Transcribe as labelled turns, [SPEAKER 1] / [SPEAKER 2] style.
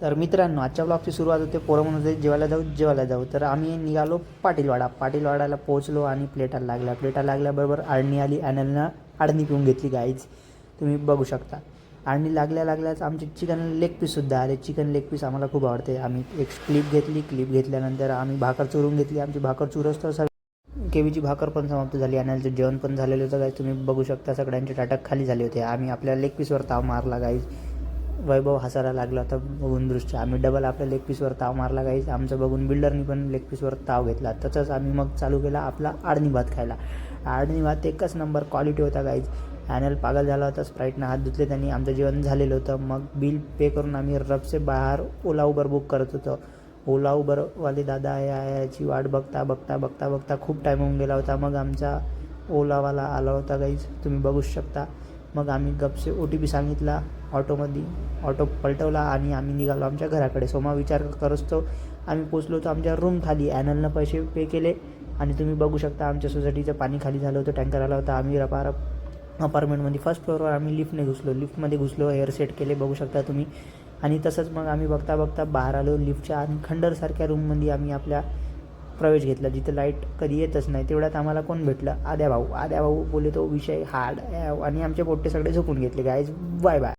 [SPEAKER 1] तर मित्रांनो, आजच्या ब्लॉगची सुरुवात होते. पोरं म्हणत होते जेवायला जाऊ. तर आम्ही निघालो पाटीलवाडाला पोहोचलो आणि प्लेटा लागल्याबरोबर आडणी आली. ॲनलनं आडणी पिऊन घेतली गाईज, तुम्ही बघू शकता. आडणी लागल्याच आमचे चिकन लेग पीससुद्धा आले. चिकन लेग पीस आम्हाला खूप आवडते. आम्ही एक क्लिप घेतल्यानंतर आम्ही भाकर चुरून घेतली. आमची भाकर चुरस तर केवीची भाकर पण समाप्त झाली. ॲनलचं जेवण पण झालेलं होतं गाईज, तुम्ही बघू शकता. सगळ्यांचे ताटं खाली झाले होते. आम्ही आपल्या लेग पीसवर ताव मारला गाईज. वैभव हसायला लागला होता बघून दृश्य. आम्ही डबल आपल्या लेग पीसवर ताव मारला गाईज. आमचं बघून बिल्डरनी पण लेग पीसवर ताव घेतला. तसंच आम्ही मग चालू केला आपला आडणी भात खायला. आडणी भात एकच नंबर क्वालिटी होता गाईज. ॲनल पागल झाला होता. स्प्राईटनं हात धुतले त्यांनी. आमचं जेवण झालेलं होतं. मग बिल पे करून आम्ही रबसे बाहेर ओला उबर बुक करत होतो. ओला उबरवाले दादा याची वाट बघता खूप टाईम होऊन गेला होता. मग आमचा ओलावाला आला होता गाईज, तुम्ही बघू शकता. मग आम्ही गपसे OTP सांगितला ऑटोमध्ये. ऑटो पलटवला आणि आम्ही निघालो आमच्या घराकडे. सोमा विचार करतो आम्ही पोचलो होतो आमच्या रूम खाली. ॲनलनं पैसे पे केले आणि तुम्ही बघू शकता आमच्या सोसायटीचं पाणी खाली झालं होतं. टँकर आला होता. आम्ही अपार्टमेंटमध्ये फर्स्ट फ्लोअरवर आम्ही लिफ्टमध्ये घुसलो. हेअर सेट केले, बघू शकता तुम्ही. आणि तसंच मग आम्ही बघता बाहेर आलो लिफ्टच्या आणि खंडरसारख्या रूममध्ये आम्ही आपल्या प्रवेश घेतला, जिथं लाईट कधी येतच नाही. तेवढ्यात आम्हाला कोण भेटलं? आद्या भाऊ बोले तो विषय हार्ड आणि आमचे पोट्टे सगळे झोपून घेतले गाईज. बाय.